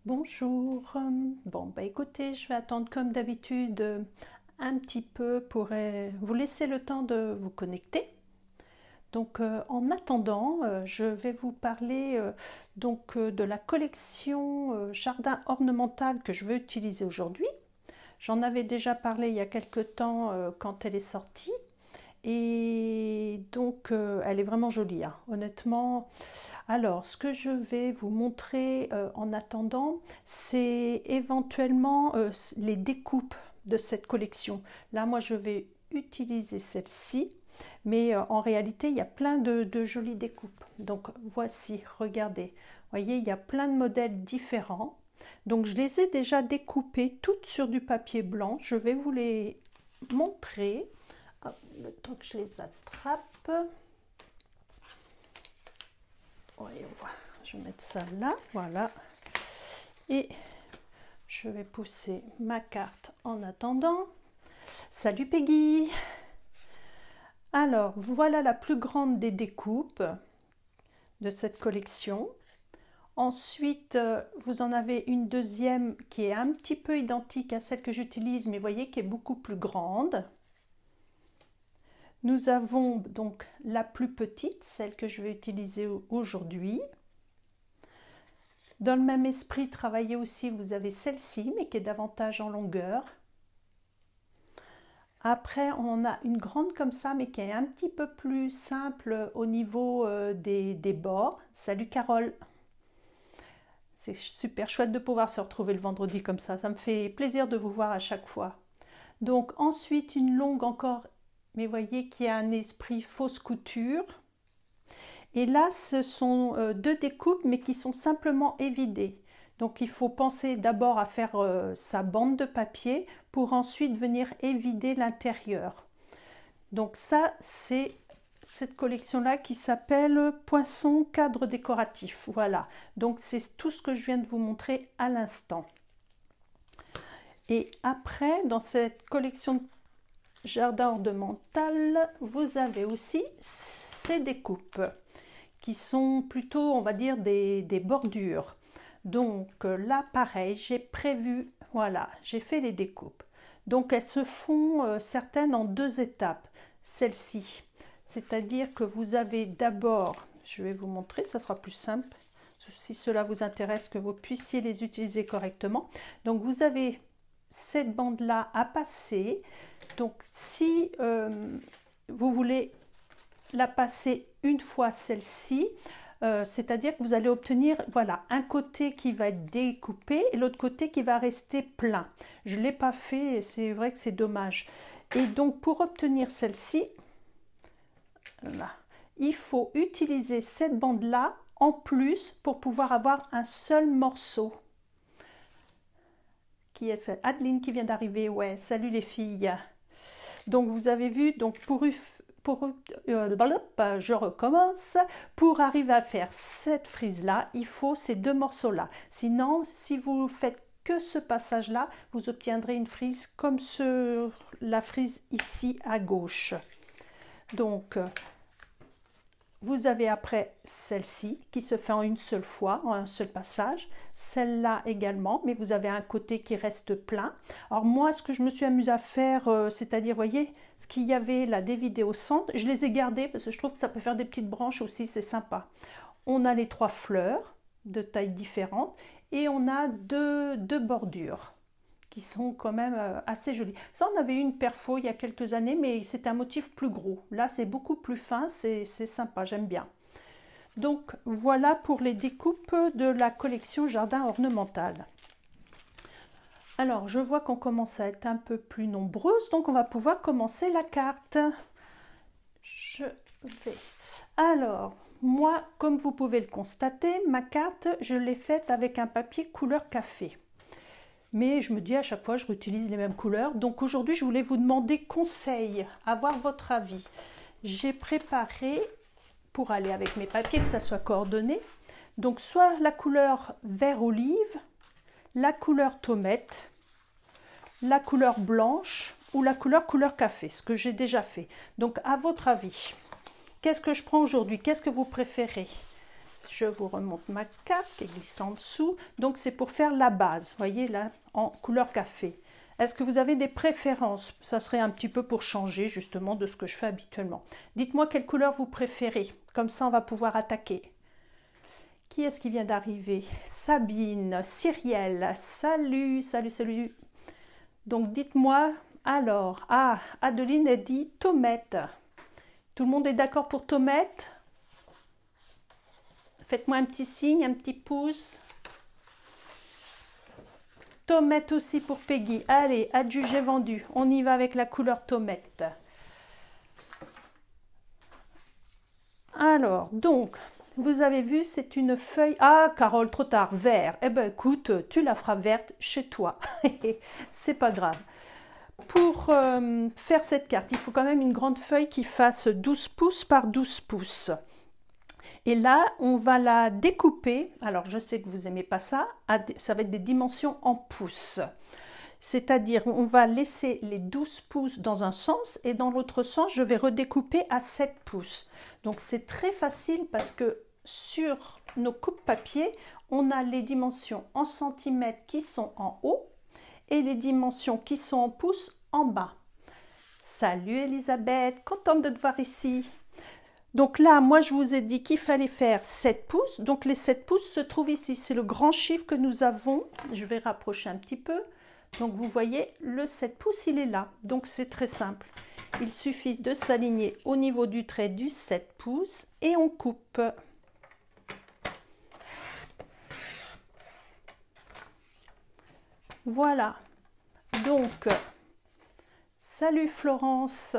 Bonjour. Bon, bah écoutez, je vais attendre comme d'habitude un petit peu pour vous laisser le temps de vous connecter. Donc en attendant, je vais vous parler de la collection jardin ornemental que je veux utiliser aujourd'hui. J'en avais déjà parlé il y a quelque temps quand elle est sortie. Et donc elle est vraiment jolie, hein, honnêtement. Alors, ce que je vais vous montrer en attendant, c'est éventuellement les découpes de cette collection. Là, moi, je vais utiliser celle-ci, mais en réalité, il y a plein de jolies découpes. Donc, voici, regardez. Vous voyez, il y a plein de modèles différents. Donc, je les ai déjà découpées toutes sur du papier blanc. Je vais vous les montrer. Hop, le temps que je les attrape. Voyons voir. Je vais mettre ça là, voilà. Et je vais pousser ma carte en attendant. Salut Peggy! Alors, voilà la plus grande des découpes de cette collection. Ensuite, vous en avez une deuxième qui est un petit peu identique à celle que j'utilise, mais vous voyez qui est beaucoup plus grande. Nous avons donc la plus petite, celle que je vais utiliser aujourd'hui. Dans le même esprit, travaillez aussi, vous avez celle-ci, mais qui est davantage en longueur. Après, on a une grande comme ça, mais qui est un petit peu plus simple au niveau des bords. Salut Carole! C'est super chouette de pouvoir se retrouver le vendredi comme ça. Ça me fait plaisir de vous voir à chaque fois. Donc ensuite, une longue encore, mais voyez qui a un esprit fausse couture. Et là, ce sont deux découpes, mais qui sont simplement évidées. Donc il faut penser d'abord à faire sa bande de papier pour ensuite venir évider l'intérieur. Donc ça, c'est cette collection-là qui s'appelle Poinçon cadre décoratif. Voilà, donc c'est tout ce que je viens de vous montrer à l'instant. Et après, dans cette collection jardin ornemental, vous avez aussi ces découpes qui sont plutôt, on va dire, des bordures. Donc là, pareil, j'ai prévu, voilà, j'ai fait les découpes. Donc elles se font certaines en deux étapes. Celle-ci, c'est-à-dire que vous avez d'abord, je vais vous montrer, ça sera plus simple, si cela vous intéresse, que vous puissiez les utiliser correctement. Donc vous avez cette bande-là à passer. Donc si vous voulez la passer une fois celle-ci, c'est-à-dire que vous allez obtenir, voilà, un côté qui va être découpé et l'autre côté qui va rester plein. Je ne l'ai pas fait et c'est vrai que c'est dommage. Et donc pour obtenir celle-ci, il faut utiliser cette bande-là en plus pour pouvoir avoir un seul morceau. Qui est-ce? Adeline qui vient d'arriver, ouais, salut les filles. Donc vous avez vu, donc je recommence. Pour arriver à faire cette frise-là, il faut ces deux morceaux-là. Sinon, si vous faites que ce passage-là, vous obtiendrez une frise comme sur la frise ici à gauche. Donc, vous avez après celle-ci qui se fait en une seule fois, en un seul passage. Celle-là également, mais vous avez un côté qui reste plein. Alors moi, ce que je me suis amusée à faire, c'est-à-dire, voyez, ce qu'il y avait là des vidéos au centre, je les ai gardées parce que je trouve que ça peut faire des petites branches aussi, c'est sympa. On a les trois fleurs de tailles différentes et on a deux bordures qui sont quand même assez jolies. Ça, on avait eu une perfo il y a quelques années, mais c'était un motif plus gros. Là, c'est beaucoup plus fin, c'est sympa, j'aime bien. Donc, voilà pour les découpes de la collection jardin ornemental. Alors, je vois qu'on commence à être un peu plus nombreuses, donc on va pouvoir commencer la carte. Je vais... Alors, moi, comme vous pouvez le constater, ma carte, je l'ai faite avec un papier couleur café. Mais je me dis à chaque fois, je réutilise les mêmes couleurs. Donc aujourd'hui, je voulais vous demander conseil, avoir votre avis. J'ai préparé, pour aller avec mes papiers, que ça soit coordonné, donc soit la couleur vert olive, la couleur tomate, la couleur blanche ou la couleur café, ce que j'ai déjà fait. Donc à votre avis, qu'est-ce que je prends aujourd'hui? Qu'est-ce que vous préférez? je vous remonte ma carte qui est glissée en dessous. Donc c'est pour faire la base, vous voyez là, en couleur café. Est-ce que vous avez des préférences? Ça serait un petit peu pour changer justement de ce que je fais habituellement. Dites-moi quelle couleur vous préférez, comme ça on va pouvoir attaquer. Qui est-ce qui vient d'arriver? Sabine, Cyrielle, salut, salut, salut. Donc dites-moi alors, ah, Adeline a dit tomate. Tout le monde est d'accord pour tomate? Faites-moi un petit signe, un petit pouce. Tomate aussi pour Peggy. Allez, adjugé vendu. On y va avec la couleur tomate. Alors, donc, vous avez vu, c'est une feuille... Ah, Carole, trop tard, vert. Eh ben, écoute, tu la feras verte chez toi. C'est pas grave. Pour faire cette carte, il faut quand même une grande feuille qui fasse 12 pouces par 12 pouces. Et là, on va la découper. Alors, je sais que vous n'aimez pas ça. Ça va être des dimensions en pouces. C'est-à-dire, on va laisser les 12 pouces dans un sens et dans l'autre sens, je vais redécouper à 7 pouces. Donc, c'est très facile parce que sur nos coupes papier, on a les dimensions en centimètres qui sont en haut et les dimensions qui sont en pouces en bas. Salut Elisabeth, contente de te voir ici. Donc là, moi, je vous ai dit qu'il fallait faire 7 pouces. Donc les 7 pouces se trouvent ici. C'est le grand chiffre que nous avons. Je vais rapprocher un petit peu. Donc vous voyez, le 7 pouces, il est là. Donc c'est très simple. Il suffit de s'aligner au niveau du trait du 7 pouces et on coupe. Voilà. Donc, salut Florence.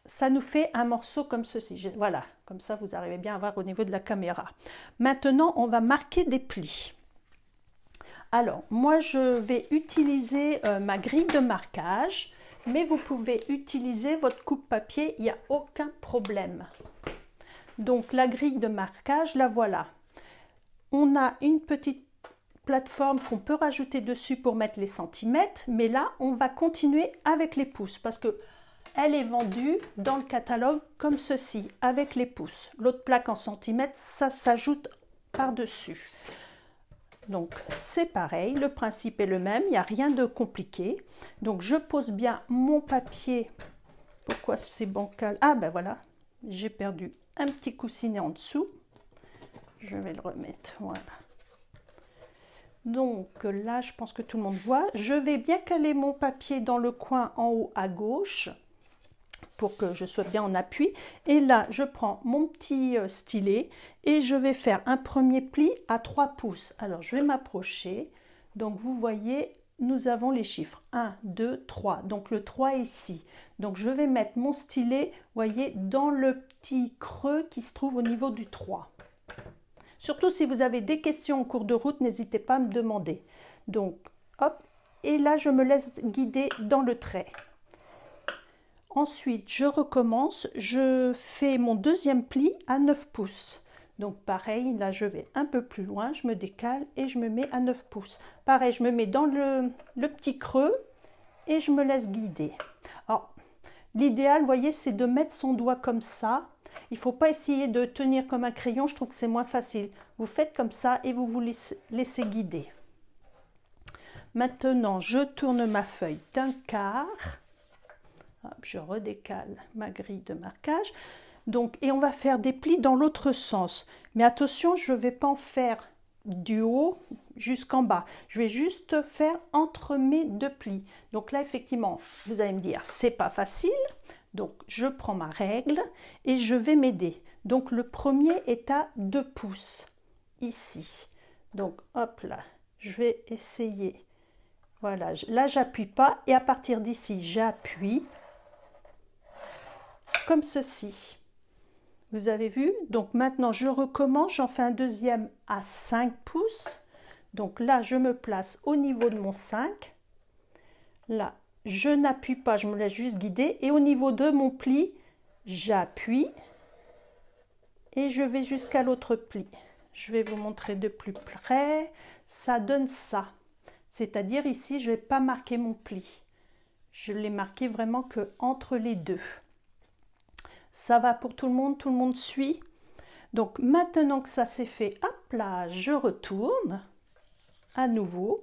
Ça nous fait un morceau comme ceci. Voilà, comme ça vous arrivez bien à voir au niveau de la caméra. Maintenant, on va marquer des plis. Alors, moi je vais utiliser ma grille de marquage, mais vous pouvez utiliser votre coupe papier, il n'y a aucun problème. Donc la grille de marquage, la voilà. On a une petite plateforme qu'on peut rajouter dessus pour mettre les centimètres, mais là on va continuer avec les pouces parce que elle est vendue dans le catalogue comme ceci, avec les pouces. L'autre plaque en centimètres, ça s'ajoute par-dessus. Donc c'est pareil, le principe est le même, il n'y a rien de compliqué. Donc je pose bien mon papier. Pourquoi c'est bancal? Ah ben voilà, j'ai perdu un petit coussinet en dessous. Je vais le remettre, voilà. Donc là, je pense que tout le monde voit. Je vais bien caler mon papier dans le coin en haut à gauche pour que je sois bien en appui. Et là, je prends mon petit stylet et je vais faire un premier pli à 3 pouces. Alors, je vais m'approcher. Donc, vous voyez, nous avons les chiffres 1, 2, 3. Donc, le 3 est ici. Donc, je vais mettre mon stylet, vous voyez, dans le petit creux qui se trouve au niveau du 3. Surtout si vous avez des questions en cours de route, n'hésitez pas à me demander. Donc, hop, et là, je me laisse guider dans le trait. Ensuite, je recommence, je fais mon deuxième pli à 9 pouces. Donc, pareil, là, je vais un peu plus loin, je me décale et je me mets à 9 pouces. Pareil, je me mets dans le petit creux et je me laisse guider. Alors, l'idéal, vous voyez, c'est de mettre son doigt comme ça. Il ne faut pas essayer de tenir comme un crayon, je trouve que c'est moins facile. Vous faites comme ça et vous vous laissez guider. Maintenant, je tourne ma feuille d'un quart. Hop, je redécale ma grille de marquage. Donc, et on va faire des plis dans l'autre sens. Mais attention, je ne vais pas en faire du haut jusqu'en bas. Je vais juste faire entre mes deux plis. Donc là, effectivement, vous allez me dire, c'est pas facile. Donc, je prends ma règle et je vais m'aider. Donc, le premier est à 2 pouces, ici. Donc, hop là, je vais essayer. Voilà, là, j'appuie pas. Et à partir d'ici, j'appuie comme ceci. Vous avez vu? Donc, maintenant, je recommence. J'en fais un deuxième à 5 pouces. Donc, là, je me place au niveau de mon 5. Là, je n'appuie pas, je me laisse juste guider. Et au niveau de mon pli, j'appuie et je vais jusqu'à l'autre pli. Je vais vous montrer de plus près. Ça donne ça. C'est-à-dire ici, je ne vais pas marquer mon pli. Je l'ai marqué vraiment que entre les deux. Ça va pour tout le monde suit. Donc maintenant que ça c'est fait, hop là, je retourne à nouveau.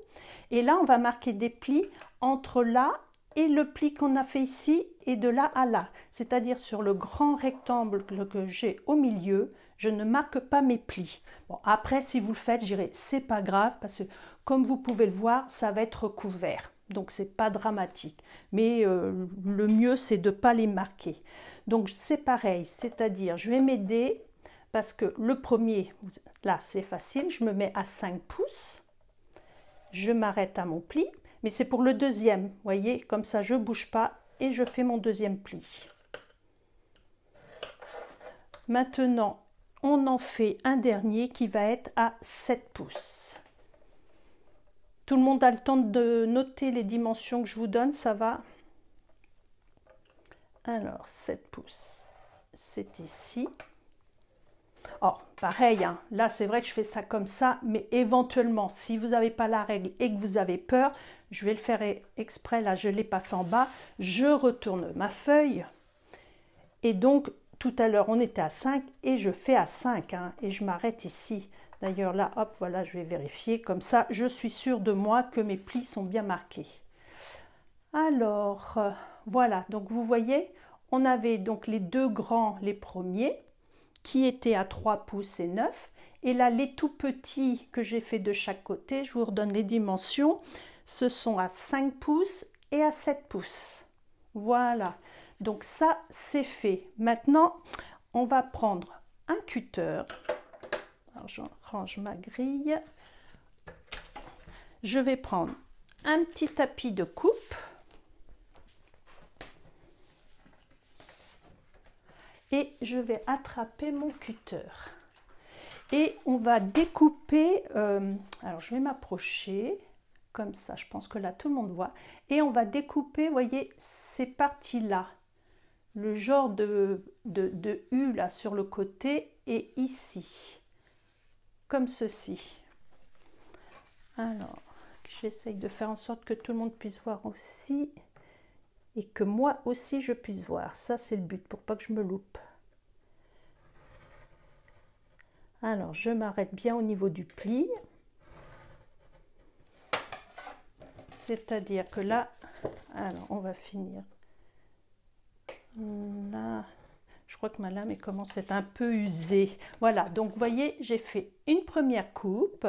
Et là, on va marquer des plis entre là et le pli qu'on a fait ici et de là à là. C'est-à-dire sur le grand rectangle que j'ai au milieu, je ne marque pas mes plis. Bon, après, si vous le faites, je dirais, c'est pas grave parce que comme vous pouvez le voir, ça va être couvert. Donc, c'est pas dramatique. Mais le mieux, c'est de ne pas les marquer. Donc, c'est pareil. C'est-à-dire, je vais m'aider parce que le premier, là, c'est facile. Je me mets à 5 pouces. Je m'arrête à mon pli. Mais c'est pour le deuxième. Vous voyez, comme ça, je ne bouge pas et je fais mon deuxième pli. Maintenant, on en fait un dernier qui va être à 7 pouces. Tout le monde a le temps de noter les dimensions que je vous donne, ça va? Alors, 7 pouces, c'est ici. Oh, pareil, hein, là c'est vrai que je fais ça comme ça, mais éventuellement, si vous n'avez pas la règle et que vous avez peur, je vais le faire exprès, là je ne l'ai pas fait en bas, je retourne ma feuille. Et donc, tout à l'heure, on était à 5 et je fais à 5, hein, et je m'arrête ici. D'ailleurs, là, hop, voilà, je vais vérifier. Comme ça, je suis sûre de moi que mes plis sont bien marqués. Alors, voilà. Donc, vous voyez, on avait donc les deux grands, les premiers, qui étaient à 3 pouces et 9. Et là, les tout petits que j'ai fait de chaque côté, je vous redonne les dimensions, ce sont à 5 pouces et à 7 pouces. Voilà. Donc, ça, c'est fait. Maintenant, on va prendre un cutter. Alors, je range ma grille. Je vais prendre un petit tapis de coupe. Et je vais attraper mon cutter. Et on va découper, alors je vais m'approcher, comme ça, je pense que là tout le monde voit. Et on va découper, vous voyez, ces parties-là. Le genre de U là sur le côté et ici. Comme ceci. Alors, j'essaye de faire en sorte que tout le monde puisse voir aussi. Et que moi aussi je puisse voir. Ça c'est le but pour pas que je me loupe. Alors je m'arrête bien au niveau du pli. C'est-à-dire que là, alors on va finir. Là, je crois que ma lame commence à être un peu usée. Voilà, donc vous voyez, j'ai fait une première coupe.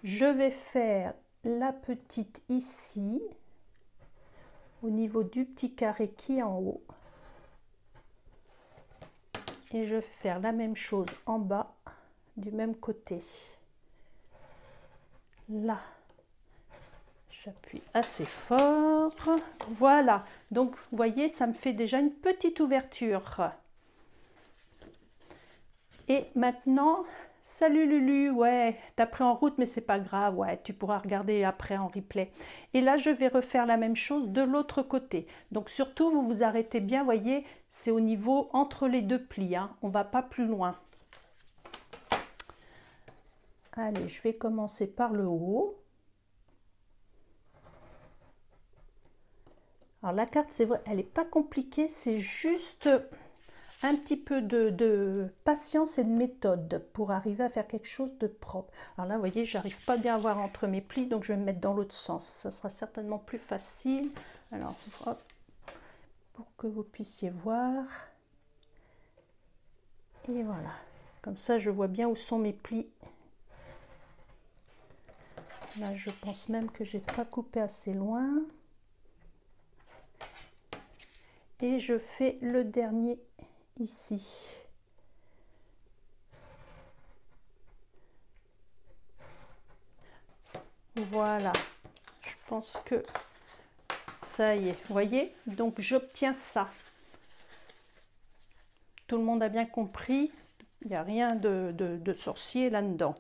Je vais faire la petite ici. Au niveau du petit carré qui est en haut. Et je vais faire la même chose en bas, du même côté. Là, j'appuie assez fort. Voilà, donc vous voyez, ça me fait déjà une petite ouverture. Et maintenant, salut Lulu, ouais, t'as pris en route, mais c'est pas grave, ouais, tu pourras regarder après en replay. Et là, je vais refaire la même chose de l'autre côté. Donc surtout, vous vous arrêtez bien, voyez, c'est au niveau entre les deux plis, hein, on va pas plus loin. Allez, je vais commencer par le haut. Alors la carte, c'est vrai, elle n'est pas compliquée, c'est juste un petit peu de patience et de méthode pour arriver à faire quelque chose de propre. Alors là, vous voyez, j'arrive pas bien à voir entre mes plis, donc je vais me mettre dans l'autre sens. Ça sera certainement plus facile. Alors, hop, pour que vous puissiez voir. Et voilà. Comme ça, je vois bien où sont mes plis. Là, je pense même que j'ai pas coupé assez loin. Et je fais le dernier ici. Voilà, je pense que ça y est, vous voyez, donc j'obtiens ça. Tout le monde a bien compris, il n'y a rien de sorcier là-dedans.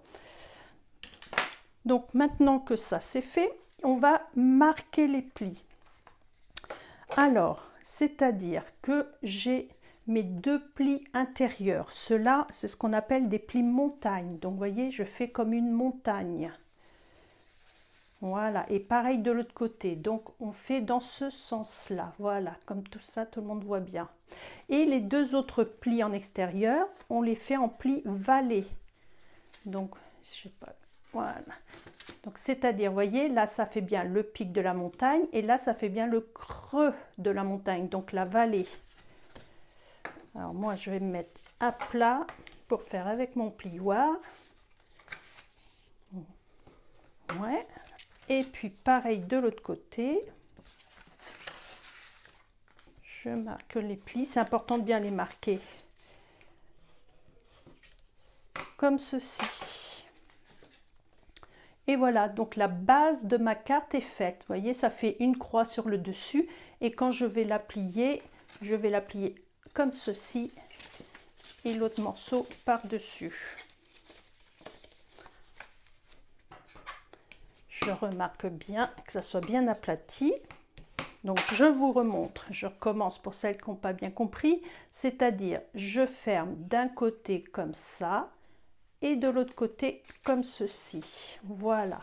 Donc maintenant que ça c'est fait, on va marquer les plis. Alors, c'est-à-dire que j'ai mes deux plis intérieurs. Ceux-là, c'est ce qu'on appelle des plis montagne. Donc, vous voyez, je fais comme une montagne. Voilà, et pareil de l'autre côté. Donc on fait dans ce sens-là. Voilà, comme tout ça, tout le monde voit bien. Et les deux autres plis en extérieur, on les fait en plis vallés. Donc, je sais pas, voilà. Donc c'est-à-dire, voyez, là ça fait bien le pic de la montagne et là ça fait bien le creux de la montagne, donc la vallée. Alors moi je vais me mettre à plat pour faire avec mon plioir. Ouais. Et puis pareil de l'autre côté. Je marque les plis, c'est important de bien les marquer. Comme ceci. Et voilà, donc la base de ma carte est faite. Vous voyez, ça fait une croix sur le dessus. Et quand je vais la plier comme ceci. Et l'autre morceau par-dessus. Je remarque bien que ça soit bien aplati. Donc je vous remontre, je recommence pour celles qui n'ont pas bien compris. C'est-à-dire, je ferme d'un côté comme ça. Et de l'autre côté comme ceci. Voilà.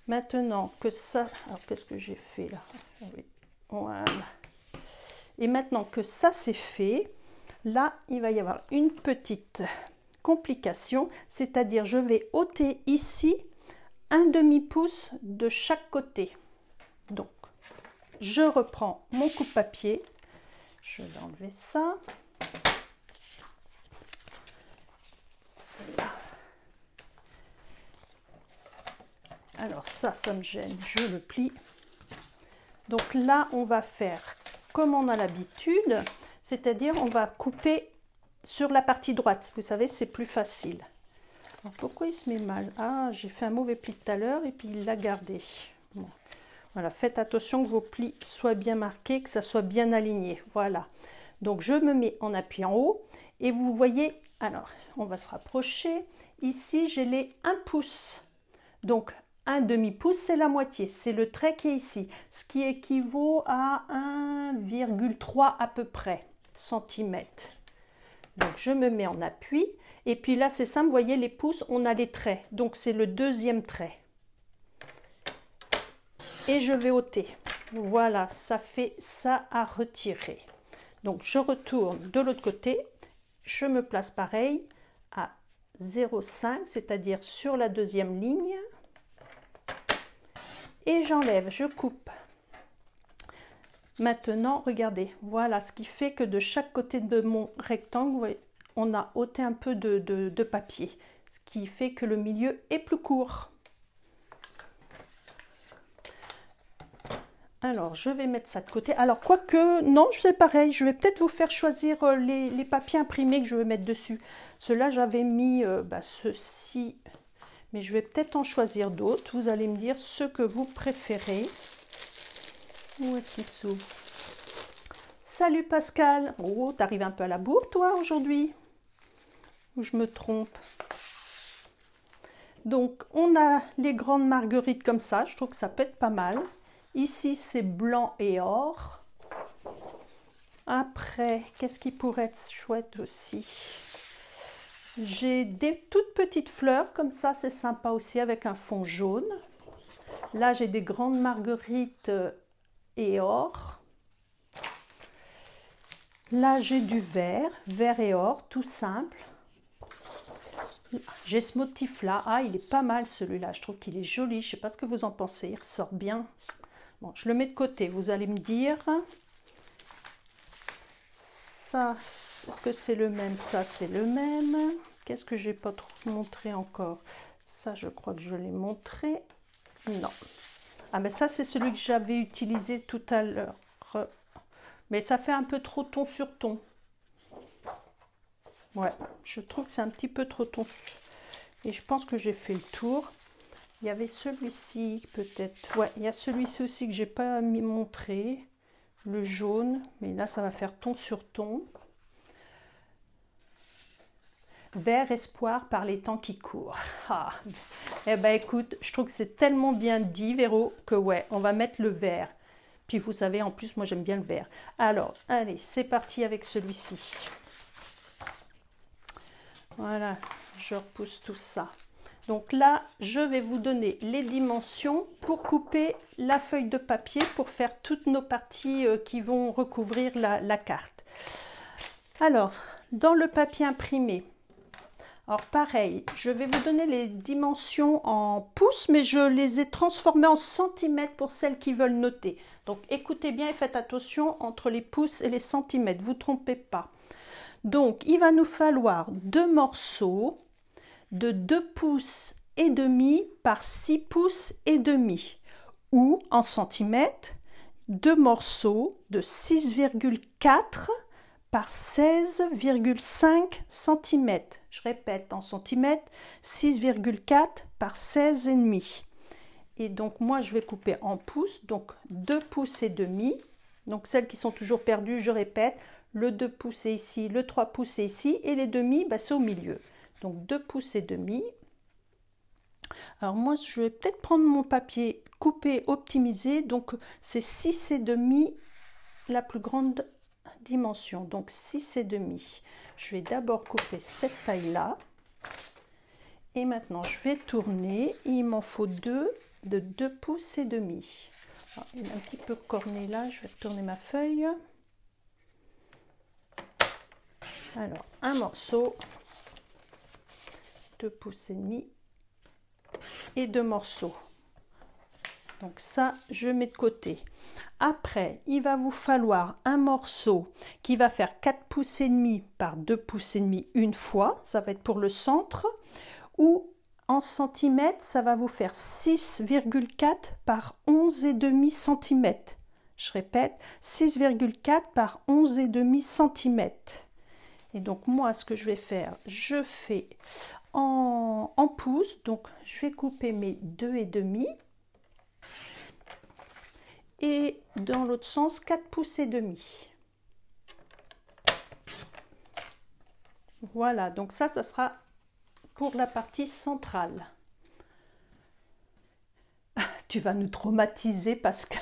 Maintenant que ça, alors qu'est-ce que j'ai fait là? Oui. Voilà. Et maintenant que ça c'est fait, là il va y avoir une petite complication, c'est-à-dire je vais ôter ici un demi-pouce de chaque côté. Donc je reprends mon coupe-papier, je vais enlever ça. Alors ça me gêne, je le plie. Donc là, on va faire comme on a l'habitude, c'est-à-dire on va couper sur la partie droite. Vous savez, c'est plus facile. Alors pourquoi il se met mal? Ah, j'ai fait un mauvais pli tout à l'heure et puis il l'a gardé. Bon. Voilà, faites attention que vos plis soient bien marqués, que ça soit bien aligné. Voilà. Donc je me mets en appui en haut et vous voyez, alors on va se rapprocher. Ici, j'ai les 1 pouce. Donc un demi-pouce, c'est la moitié, c'est le trait qui est ici, ce qui équivaut à 1,3 à peu près centimètres. Donc je me mets en appui, et puis là c'est simple, vous voyez les pouces, on a les traits, donc c'est le deuxième trait. Et je vais ôter, voilà, ça fait ça à retirer. Donc je retourne de l'autre côté, je me place pareil à 0,5, c'est-à-dire sur la deuxième ligne. Et j'enlève, je coupe. Maintenant, regardez, voilà ce qui fait que de chaque côté de mon rectangle, on a ôté un peu de papier, ce qui fait que le milieu est plus court. Alors, je vais mettre ça de côté. Alors, quoique, non, c'est pareil, je vais peut-être vous faire choisir les papiers imprimés que je vais mettre dessus. Ceux-là, j'avais mis ceux-ci. Mais je vais peut-être en choisir d'autres. Vous allez me dire ce que vous préférez. Où est-ce qu'il s'ouvre? Salut Pascal. Oh, t'arrives un peu à la bourre toi aujourd'hui? Ou je me trompe? Donc, on a les grandes marguerites comme ça. Je trouve que ça peut être pas mal. Ici, c'est blanc et or. Après, qu'est-ce qui pourrait être chouette aussi? J'ai des toutes petites fleurs, comme ça c'est sympa aussi avec un fond jaune. Là j'ai des grandes marguerites et or. Là j'ai du vert et or, tout simple. J'ai ce motif là, ah il est pas mal celui-là, je trouve qu'il est joli, je sais pas ce que vous en pensez, il ressort bien. Bon, je le mets de côté, vous allez me dire. Ça, est-ce que c'est le même? Ça c'est le même. Qu'est-ce que j'ai pas trop montré encore? Ça, je crois que je l'ai montré. Non. Ah, mais ça, c'est celui que j'avais utilisé tout à l'heure. Mais ça fait un peu trop ton sur ton. Ouais, je trouve que c'est un petit peu trop ton. Et je pense que j'ai fait le tour. Il y avait celui-ci, peut-être. Ouais, il y a celui-ci aussi que j'ai pas montré. Le jaune. Mais là, ça va faire ton sur ton. Vert espoir par les temps qui courent. Ah. Eh ben écoute, je trouve que c'est tellement bien dit, Véro, que ouais, on va mettre le vert. Puis vous savez, en plus, moi j'aime bien le vert. Alors, allez, c'est parti avec celui-ci. Voilà, je repousse tout ça. Donc là, je vais vous donner les dimensions pour couper la feuille de papier pour faire toutes nos parties qui vont recouvrir la carte. Alors, dans le papier imprimé, alors pareil, je vais vous donner les dimensions en pouces, mais je les ai transformées en centimètres pour celles qui veulent noter. Donc écoutez bien et faites attention entre les pouces et les centimètres, vous ne trompez pas. Donc il va nous falloir 2 morceaux de 2 pouces et demi par 6 pouces et demi, ou en centimètres, 2 morceaux de 6,4 par 16,5 cm. Je répète en centimètres, 6,4 par 16,5. Et donc moi je vais couper en pouces, donc 2 pouces et demi. Donc celles qui sont toujours perdues, je répète, le 2 pouces est ici, le 3 pouces est ici, et les demi, c'est au milieu. Donc 2 pouces et demi. Alors moi je vais peut-être prendre mon papier coupé, optimisé, donc c'est 6 et demi la plus grande dimension, donc 6 et demi. Je vais d'abord couper cette taille là et maintenant je vais tourner. Il m'en faut 2 de 2 pouces et demi. Alors, il est un petit peu corné là, je vais tourner ma feuille. Alors un morceau, 2 pouces et demi et 2 morceaux. Donc ça, je mets de côté. Après, il va vous falloir un morceau qui va faire 4 pouces et demi par 2 pouces et demi une fois. Ça va être pour le centre. Ou en centimètres, ça va vous faire 6,4 par 11,5 cm. Je répète, 6,4 par 11,5 cm. Et donc moi, ce que je vais faire, je fais en pouces. Donc je vais couper mes 2,5. Et dans l'autre sens 4 pouces et demi. Voilà, donc ça sera pour la partie centrale. Tu vas nous traumatiser parce que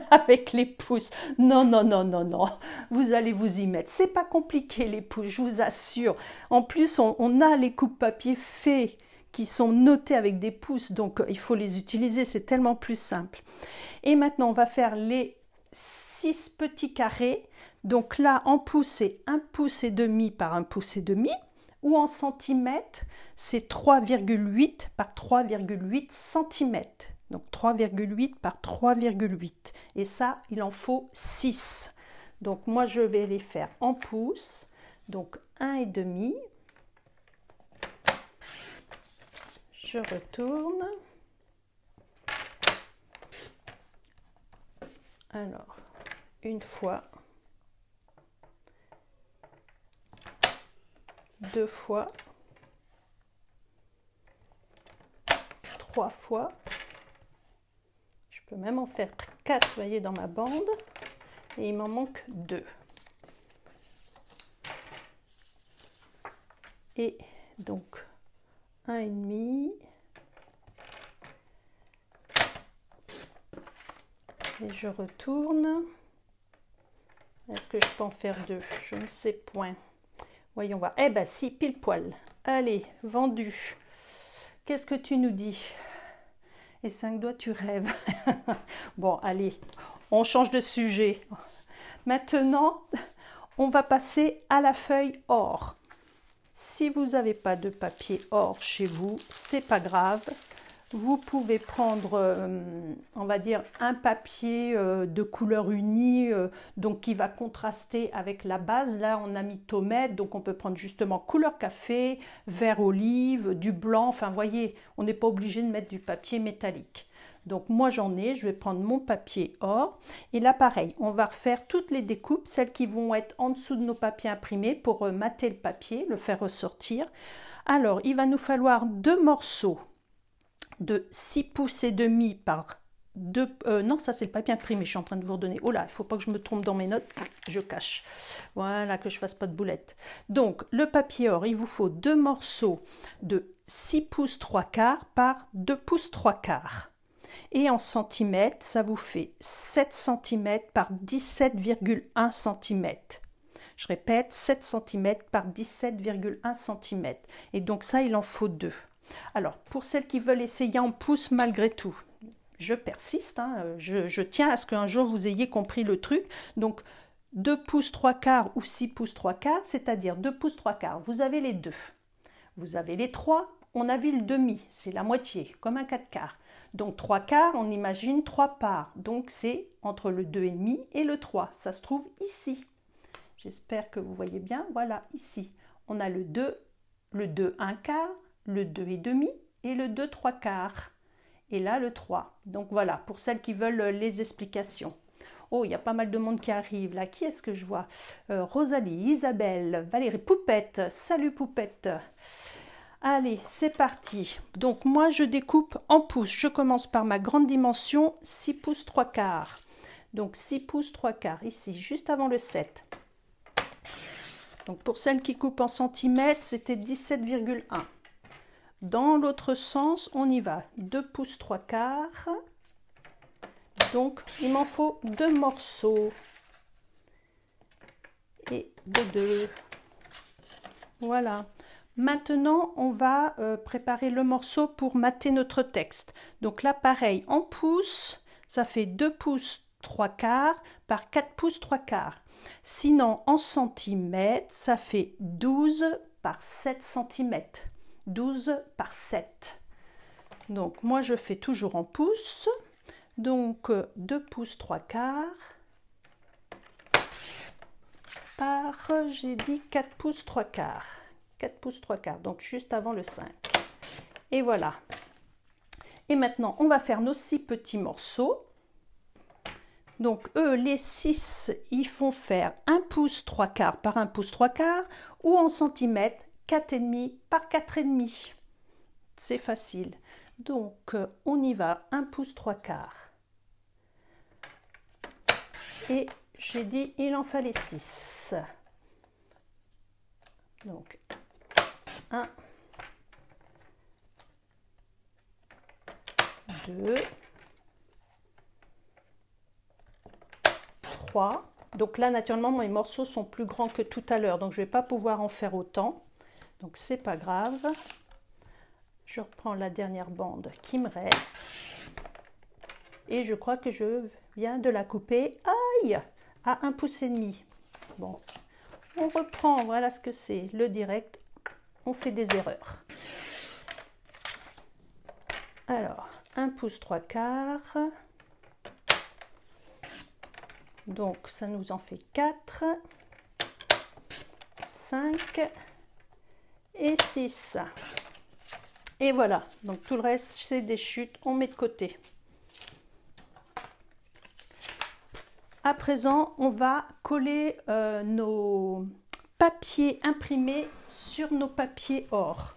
avec les pouces, non, non, non, non, non, vous allez vous y mettre. C'est pas compliqué les pouces, je vous assure. En plus, on a les coupes papier faits qui sont notés avec des pouces, donc il faut les utiliser, c'est tellement plus simple. Et maintenant, on va faire les 6 petits carrés. Donc là, en pouces, c'est 1 pouce et demi par 1 pouce et demi, ou en centimètres, c'est 3,8 par 3,8 cm. Donc 3,8 par 3,8. Et ça, il en faut 6. Donc moi, je vais les faire en pouces. Donc 1,5. Je retourne. Alors, une fois, 2 fois, 3 fois. Je peux même en faire 4, vous voyez, dans ma bande. Et il m'en manque 2. Et donc, 1,5. Et je retourne. Est-ce que je peux en faire 2? Je ne sais point. Voyons voir. Eh ben si, pile poil. Allez, vendu. Qu'est-ce que tu nous dis? Et 5 doigts, tu rêves. Bon, allez, on change de sujet. Maintenant, on va passer à la feuille or. Si vous n'avez pas de papier or chez vous, c'est pas grave. Vous pouvez prendre, on va dire, un papier de couleur unie, donc qui va contraster avec la base. Là, on a mis tomate, donc on peut prendre justement couleur café, vert olive, du blanc. Enfin, vous voyez, on n'est pas obligé de mettre du papier métallique. Donc moi, j'en ai, je vais prendre mon papier or. Et là, pareil, on va refaire toutes les découpes, celles qui vont être en dessous de nos papiers imprimés pour mater le papier, le faire ressortir. Alors, il va nous falloir 2 morceaux de 6 pouces et demi par 2, non, ça c'est le papier imprimé, je suis en train de vous redonner. Oh là, il ne faut pas que je me trompe dans mes notes, je cache. Voilà, que je ne fasse pas de boulettes. Donc, le papier or, il vous faut 2 morceaux de 6 pouces 3 quarts par 2 pouces 3 quarts. Et en centimètres, ça vous fait 7 cm par 17,1 cm. Je répète, 7 cm par 17,1 cm. Et donc ça, il en faut 2. Alors, pour celles qui veulent essayer en pouces malgré tout, je persiste, hein, je tiens à ce qu'un jour vous ayez compris le truc. Donc, 2 pouces 3 quarts ou 6 pouces 3 quarts, c'est-à-dire 2 pouces 3 quarts, vous avez les 2. Vous avez les 3, on a vu le demi, c'est la moitié, comme un 4 quarts. Donc 3 quarts, on imagine 3 parts. Donc c'est entre le 2,5 et le 3. Ça se trouve ici. J'espère que vous voyez bien. Voilà, ici. On a le 2 1 quart, le 2,5 et le 2 3 quarts. Et là, le 3. Donc voilà, pour celles qui veulent les explications. Oh, il y a pas mal de monde qui arrive là. Qui est-ce que je vois? Rosalie, Isabelle, Valérie, Poupette. Salut Poupette. Allez, c'est parti. Donc moi, je découpe en pouces. Je commence par ma grande dimension, 6 pouces 3 quarts. Donc 6 pouces 3 quarts, ici, juste avant le 7. Donc pour celles qui coupent en centimètres, c'était 17,1. Dans l'autre sens, on y va. 2 pouces 3 quarts. Donc, il m'en faut 2 morceaux. Et de 2. Voilà. Maintenant, on va préparer le morceau pour mater notre texte. Donc là, pareil, en pouces, ça fait 2 pouces 3 quarts par 4 pouces 3 quarts. Sinon, en centimètres, ça fait 12 par 7 centimètres. 12 par 7. Donc, moi, je fais toujours en pouces. Donc 2 pouces 3 quarts par, j'ai dit 4 pouces 3 quarts. 4 pouces 3 quarts, donc juste avant le 5. Et voilà. Et maintenant, on va faire nos 6 petits morceaux. Donc eux, les 6, ils font faire 1 pouce 3 quarts par 1 pouce 3 quarts ou en centimètres, 4,5 par 4,5. C'est facile. Donc on y va, 1 pouce 3 quarts. Et j'ai dit, il en fallait 6. Donc, 1, 2, 3. Donc là, naturellement, mes morceaux sont plus grands que tout à l'heure. Donc, je ne vais pas pouvoir en faire autant. Donc, c'est pas grave. Je reprends la dernière bande qui me reste. Et je crois que je viens de la couper. Aïe! À 1 pouce et demi. Bon, on reprend, voilà ce que c'est, le direct, on fait des erreurs. Alors, 1 pouce 3 quarts, donc ça nous en fait 4, 5 et 6. Et voilà, donc tout le reste c'est des chutes, on met de côté. À présent, on va coller nos papiers imprimés sur nos papiers or.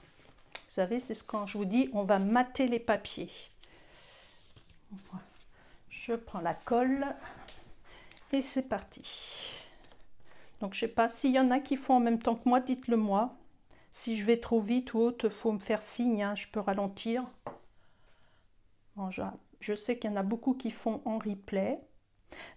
Vous savez, c'est ce quand je vous dis, on va mater les papiers. Je prends la colle et c'est parti. Donc, je ne sais pas, s'il y en a qui font en même temps que moi, dites-le moi. Si je vais trop vite ou autre, il faut me faire signe, hein, je peux ralentir. Bon, je sais qu'il y en a beaucoup qui font en replay.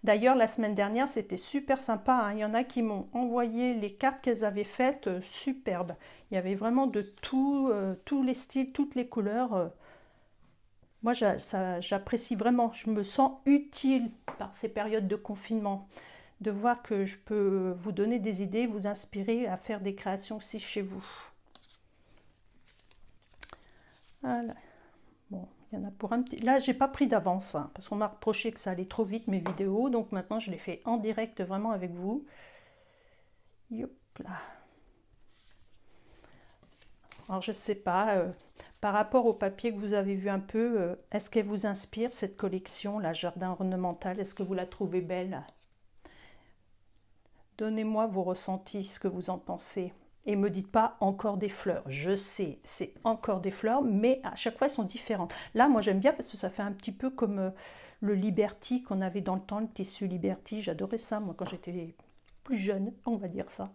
D'ailleurs, la semaine dernière, c'était super sympa, hein. Il y en a qui m'ont envoyé les cartes qu'elles avaient faites, superbes. Il y avait vraiment de tout, tous les styles, toutes les couleurs. Moi, j'apprécie vraiment. Je me sens utile par ces périodes de confinement, de voir que je peux vous donner des idées, vous inspirer à faire des créations aussi chez vous. Voilà. Bon. Il y en a pour un petit... Là, j'ai pas pris d'avance, hein, parce qu'on m'a reproché que ça allait trop vite, mes vidéos. Donc maintenant, je les fais en direct, vraiment avec vous. Yop là. Alors, je sais pas, par rapport au papier que vous avez vu un peu, est-ce qu'elle vous inspire, cette collection, la Jardin ornemental? Est-ce que vous la trouvez belle? Donnez-moi vos ressentis, ce que vous en pensez. Et ne me dites pas encore des fleurs. Je sais, c'est encore des fleurs, mais à chaque fois, elles sont différentes. Là, moi, j'aime bien parce que ça fait un petit peu comme le Liberty qu'on avait dans le temps, le tissu Liberty. J'adorais ça, moi, quand j'étais plus jeune, on va dire ça.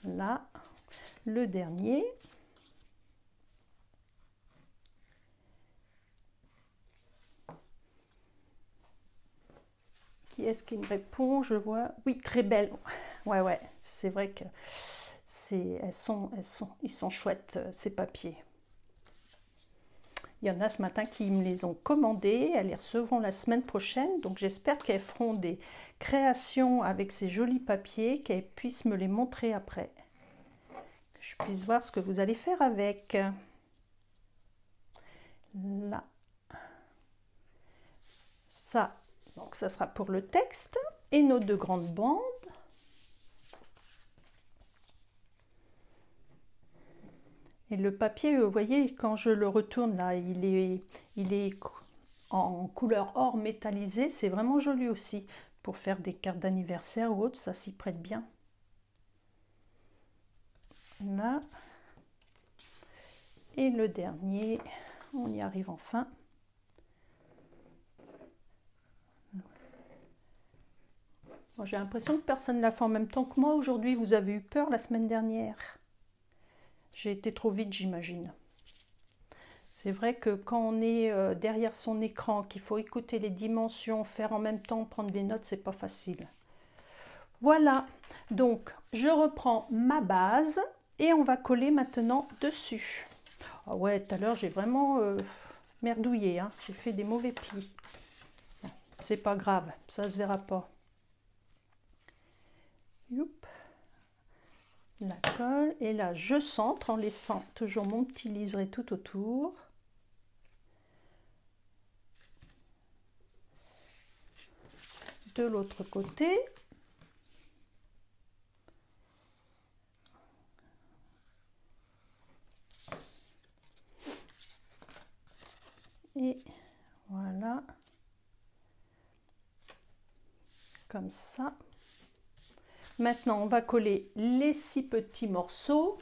Là, le dernier. Qui est-ce qui me répond? Je vois. Oui, très belle. Ouais, c'est vrai que ils sont chouettes ces papiers. Il y en a ce matin qui me les ont commandés, elles les recevront la semaine prochaine, donc j'espère qu'elles feront des créations avec ces jolis papiers, qu'elles puissent me les montrer après, que je puisse voir ce que vous allez faire avec. Là, ça, donc ça sera pour le texte, et nos deux grandes bandes. Et le papier, vous voyez, quand je le retourne là, il est en couleur or métallisé, c'est vraiment joli aussi. Pour faire des cartes d'anniversaire ou autre, ça s'y prête bien. Là. Et le dernier, on y arrive enfin. Bon, j'ai l'impression que personne ne l'a fait en même temps que moi aujourd'hui. Vous avez eu peur la semaine dernière. J'ai été trop vite, j'imagine. C'est vrai que quand on est derrière son écran, qu'il faut écouter les dimensions, faire en même temps, prendre des notes, c'est pas facile. Voilà, donc je reprends ma base et on va coller maintenant dessus. Ah ouais, tout à l'heure j'ai vraiment merdouillé, hein. J'ai fait des mauvais plis. C'est pas grave, ça se verra pas. Youp. La colle, et là je centre en laissant toujours mon petit liseré tout autour. De l'autre côté. Et voilà. Comme ça. Maintenant, on va coller les 6 petits morceaux.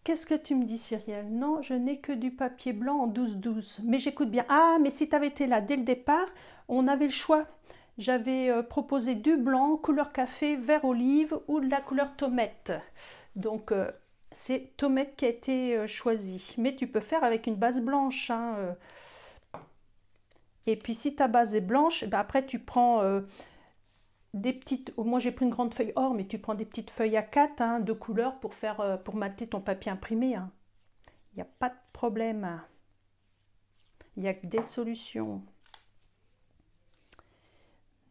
Qu'est-ce que tu me dis, Cyrielle? Non, je n'ai que du papier blanc en 12-12. Mais j'écoute bien. Ah, mais si tu avais été là dès le départ, on avait le choix. J'avais proposé du blanc, couleur café, vert olive ou de la couleur tomate. Donc, c'est tomate qui a été choisi. Mais tu peux faire avec une base blanche, hein. Et puis, si ta base est blanche, ben après, tu prends... des petites, moi j'ai pris une grande feuille or, mais tu prends des petites feuilles A4 hein, de couleur pour faire pour mater ton papier imprimé. Hein. Il n'y a pas de problème. Il y a que des solutions.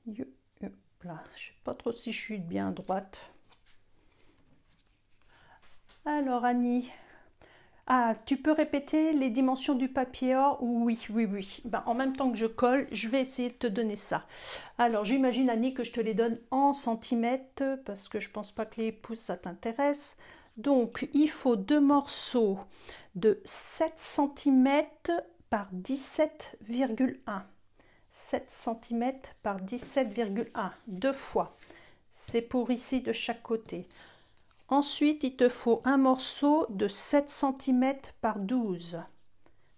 Là, je ne sais pas trop si je suis bien droite. Alors Annie, ah, tu peux répéter les dimensions du papier or? Oui, oui, oui. Ben, en même temps que je colle, je vais essayer de te donner ça. Alors, j'imagine, Annie, que je te les donne en centimètres, parce que je ne pense pas que les pouces, ça t'intéresse. Donc, il faut 2 morceaux de 7 cm par 17,1. 7 cm par 17,1. 2 fois. C'est pour ici de chaque côté. Ensuite, il te faut un morceau de 7 cm par 12.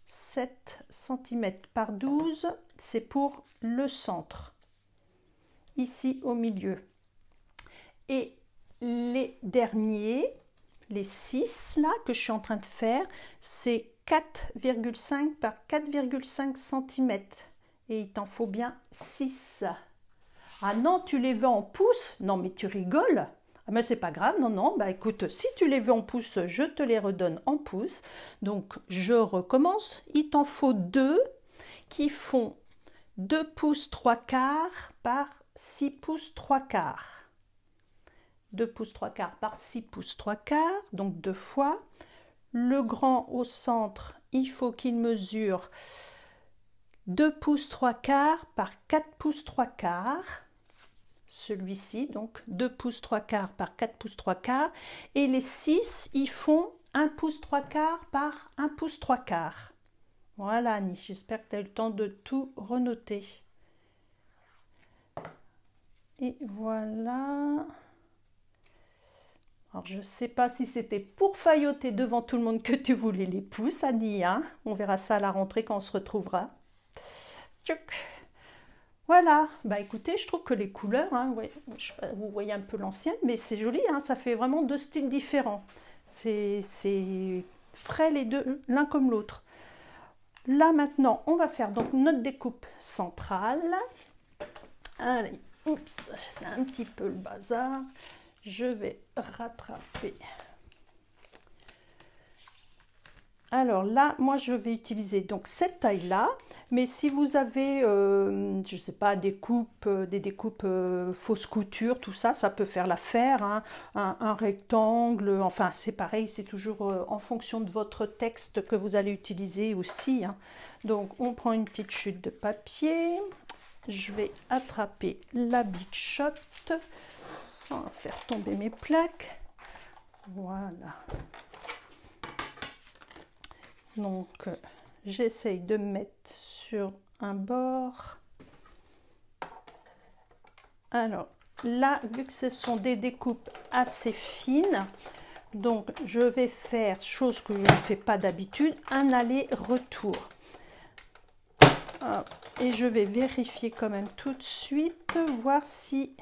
7 cm par 12, c'est pour le centre, ici au milieu. Et les derniers, les 6 là que je suis en train de faire, c'est 4,5 par 4,5 cm. Et il t'en faut bien 6. Ah non, tu les veux en pouces? Non, mais tu rigoles? Ah mais c'est pas grave, non, non, bah écoute, si tu les veux en pouces, je te les redonne en pouces. Donc je recommence, il t'en faut 2 qui font 2 pouces 3/4 par 6 pouces 3/4. 2 pouces 3/4 par 6 pouces 3/4, donc 2 fois. Le grand au centre, il faut qu'il mesure 2 pouces 3/4 par 4 pouces 3/4. Celui-ci, donc 2 pouces 3/4 par 4 pouces 3/4. Et les 6, ils font 1 pouce 3/4 par 1 pouce 3/4. Voilà Annie, j'espère que tu as eu le temps de tout renoter. Et voilà. Alors je ne sais pas si c'était pour failloter devant tout le monde que tu voulais les pouces Annie, hein. On verra ça à la rentrée quand on se retrouvera. Tchouk. Voilà, bah écoutez, je trouve que les couleurs, hein, ouais, je sais pas, vous voyez un peu l'ancienne, mais c'est joli, hein, ça fait vraiment 2 styles différents. C'est frais les deux, l'un comme l'autre. Là maintenant, on va faire donc notre découpe centrale. Allez, oups, c'est un petit peu le bazar. je vais rattraper. Alors là, moi je vais utiliser donc cette taille-là, mais si vous avez, je ne sais pas, des découpes fausses coutures, tout ça, ça peut faire l'affaire, hein. Un rectangle, enfin c'est pareil, c'est toujours en fonction de votre texte que vous allez utiliser aussi, hein. Donc on prend une petite chute de papier, je vais attraper la Big Shot sans faire tomber mes plaques, voilà. Donc, j'essaye de mettre sur un bord. Alors, là, vu que ce sont des découpes assez fines, donc je vais faire, chose que je ne fais pas d'habitude, un aller-retour. Et je vais vérifier quand même tout de suite, voir si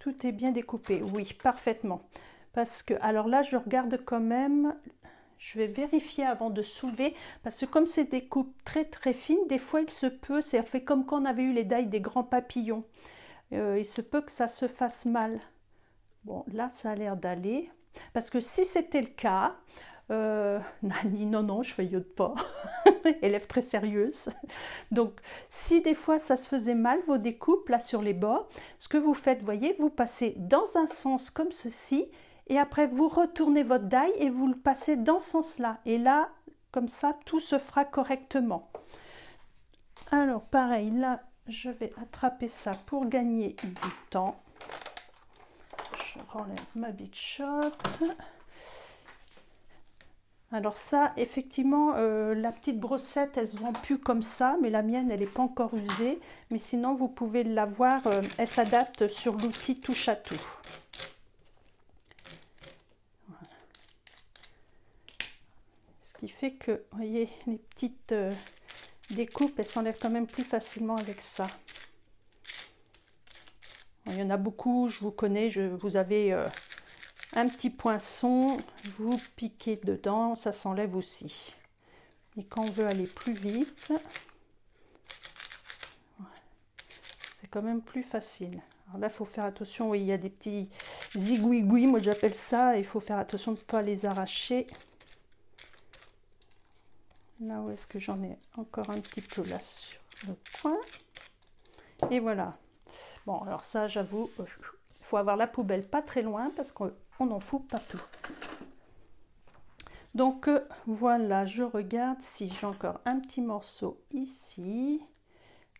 tout est bien découpé. Oui, parfaitement. Parce que, alors là, je regarde quand même... Je vais vérifier avant de soulever, parce que comme c'est des coupes très très fines, des fois il se peut, c'est fait comme quand on avait eu les dailles des grands papillons. Il se peut que ça se fasse mal. Bon, là ça a l'air d'aller. Parce que si c'était le cas, Nani, non, je faillote pas. Élève très sérieuse. Donc, si des fois ça se faisait mal, vos découpes là sur les bords, ce que vous faites, voyez, vous passez dans un sens comme ceci, et après vous retournez votre die et vous le passez dans ce sens-là. Et là, comme ça, tout se fera correctement. Alors, pareil, là, je vais attraper ça pour gagner du temps. Je renlève ma Big Shot. Alors ça, effectivement, la petite brossette, elle se vend plus comme ça, mais la mienne, elle n'est pas encore usée. Mais sinon, vous pouvez l'avoir, elle s'adapte sur l'outil touche à tout. Ce qui fait que, vous voyez, les petites découpes, elles s'enlèvent quand même plus facilement avec ça. Il y en a beaucoup, je vous connais, vous avez un petit poinçon, vous piquez dedans, ça s'enlève aussi. Et quand on veut aller plus vite, c'est quand même plus facile. Alors là, il faut faire attention, oui, il y a des petits zigouigouis, moi j'appelle ça, il faut faire attention de ne pas les arracher. Là où est-ce que j'en ai encore un petit peu là sur le coin. Et voilà. Bon, alors ça, j'avoue, il faut avoir la poubelle pas très loin parce qu'on en fout partout. Donc voilà, je regarde si j'ai encore un petit morceau ici,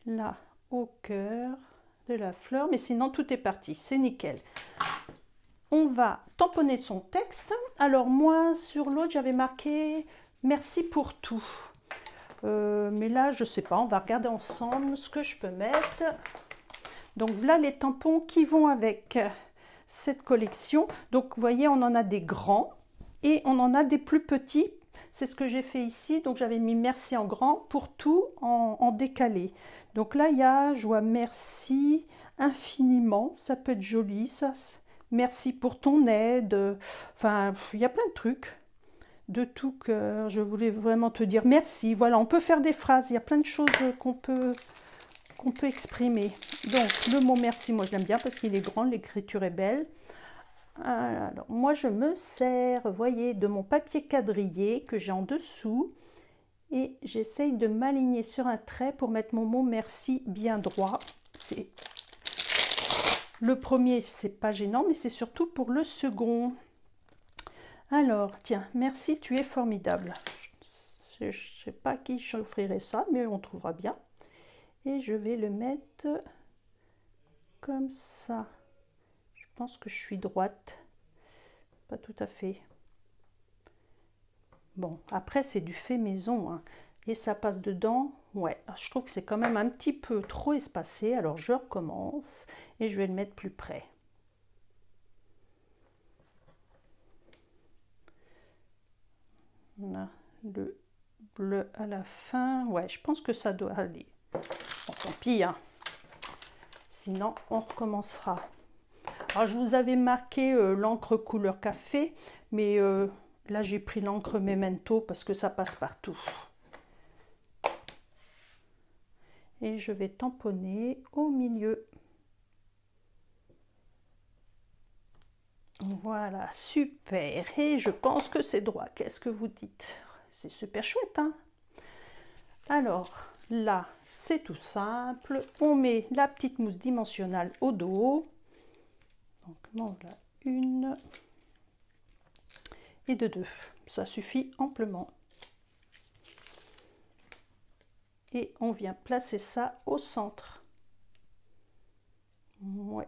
là au cœur de la fleur, mais sinon tout est parti, c'est nickel. On va tamponner son texte. Alors moi, sur l'autre, j'avais marqué « Merci pour tout ». Mais là, je sais pas, on va regarder ensemble ce que je peux mettre. Donc voilà les tampons qui vont avec cette collection. Donc vous voyez, on en a des grands et on en a des plus petits. C'est ce que j'ai fait ici. Donc j'avais mis merci en grand, pour tout en décalé. Donc là, il y a, je vois merci infiniment. Ça peut être joli, ça. Merci pour ton aide. Enfin, il y a plein de trucs. De tout cœur, je voulais vraiment te dire merci. Voilà, on peut faire des phrases. Il y a plein de choses qu'on peut exprimer. Donc, le mot merci, moi je l'aime bien parce qu'il est grand, l'écriture est belle. Alors, moi je me sers, voyez, de mon papier quadrillé que j'ai en dessous et j'essaye de m'aligner sur un trait pour mettre mon mot merci bien droit. C'est le premier, c'est pas gênant, mais c'est surtout pour le second. Alors, tiens, merci, tu es formidable. Je ne sais pas à qui j'offrirai ça, mais on trouvera bien. Et je vais le mettre comme ça. Je pense que je suis droite. Pas tout à fait. Bon, après c'est du fait maison, hein. Et ça passe dedans. Ouais, je trouve que c'est quand même un petit peu trop espacé. Alors je recommence et je vais le mettre plus près. On a le bleu à la fin. Ouais, je pense que ça doit aller. Bon, tant pis, hein. Sinon, on recommencera. Alors, je vous avais marqué l'encre couleur café, mais là, j'ai pris l'encre Memento parce que ça passe partout. Et je vais tamponner au milieu. Voilà, super. Et je pense que c'est droit. Qu'est-ce que vous dites? C'est super chouette, hein? Alors, là, c'est tout simple. On met la petite mousse dimensionnelle au dos. Donc, on en a une et de deux. Ça suffit amplement. Et on vient placer ça au centre. Ouais.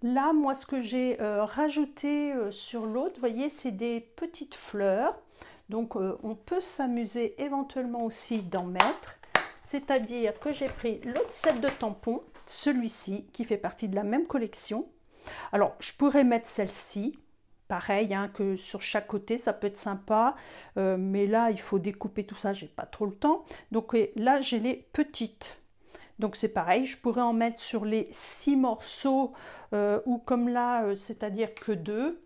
Là, moi, ce que j'ai rajouté sur l'autre, vous voyez, c'est des petites fleurs. Donc, on peut s'amuser éventuellement aussi d'en mettre. C'est-à-dire que j'ai pris l'autre set de tampons, celui-ci, qui fait partie de la même collection. Alors, je pourrais mettre celle-ci, pareil, hein, que sur chaque côté, ça peut être sympa. Mais là, il faut découper tout ça, j'ai pas trop le temps. Donc là, j'ai les petites. Donc c'est pareil, je pourrais en mettre sur les 6 morceaux ou comme là, c'est-à-dire que 2.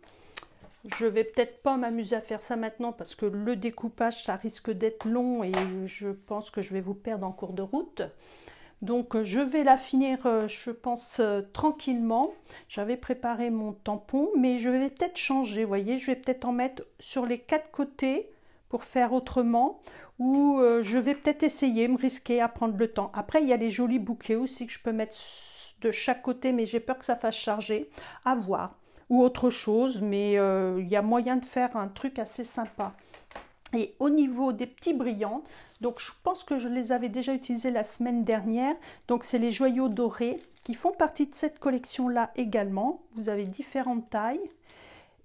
Je vais peut-être pas m'amuser à faire ça maintenant parce que le découpage, ça risque d'être long et je pense que je vais vous perdre en cours de route. Donc je vais la finir, je pense, tranquillement. J'avais préparé mon tampon, mais je vais peut-être changer, vous voyez, je vais peut-être en mettre sur les 4 côtés pour faire autrement, ou je vais peut-être essayer, me risquer à prendre le temps. Après, il y a les jolis bouquets aussi que je peux mettre de chaque côté, mais j'ai peur que ça fasse charger, à voir. Ou autre chose, mais il y a moyen de faire un truc assez sympa. Et au niveau des petits brillants, donc je pense que je les avais déjà utilisés la semaine dernière, donc c'est les joyaux dorés qui font partie de cette collection-là également. Vous avez différentes tailles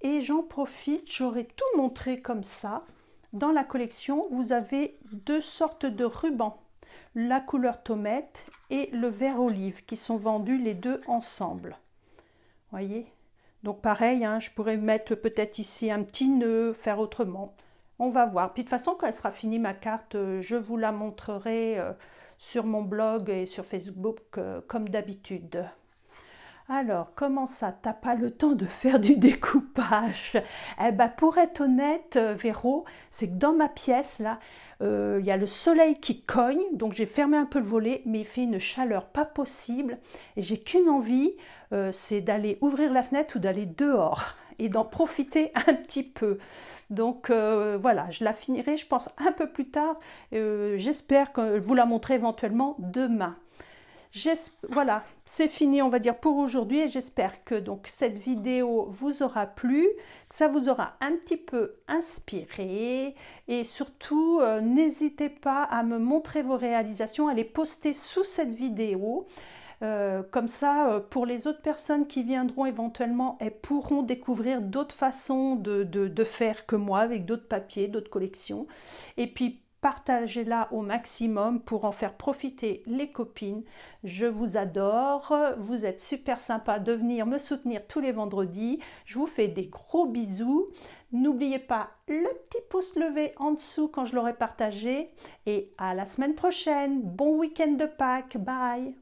et j'en profite, j'aurais tout montré comme ça. Dans la collection, vous avez 2 sortes de rubans, la couleur tomate et le vert olive qui sont vendus les deux ensemble. Voyez? Donc pareil, hein, je pourrais mettre peut-être ici un petit nœud, faire autrement. On va voir. Puis de toute façon, quand elle sera finie ma carte, je vous la montrerai sur mon blog et sur Facebook comme d'habitude. Alors, comment ça, t'as pas le temps de faire du découpage? Eh ben, pour être honnête, Véro, c'est que dans ma pièce, là, il y a le soleil qui cogne, donc j'ai fermé un peu le volet, mais il fait une chaleur pas possible. Et j'ai qu'une envie, c'est d'aller ouvrir la fenêtre ou d'aller dehors et d'en profiter un petit peu. Donc voilà, je la finirai, je pense, un peu plus tard. J'espère que vous la montrer éventuellement demain. Voilà, c'est fini, on va dire, pour aujourd'hui et j'espère que donc cette vidéo vous aura plu, que ça vous aura un petit peu inspiré et surtout n'hésitez pas à me montrer vos réalisations, à les poster sous cette vidéo. Comme ça, pour les autres personnes qui viendront éventuellement, elles pourront découvrir d'autres façons de faire que moi, avec d'autres papiers, d'autres collections. Et puis, partagez-la au maximum pour en faire profiter les copines. Je vous adore, vous êtes super sympa de venir me soutenir tous les vendredis. Je vous fais des gros bisous. N'oubliez pas le petit pouce levé en dessous quand je l'aurai partagé. Et à la semaine prochaine. Bon week-end de Pâques. Bye!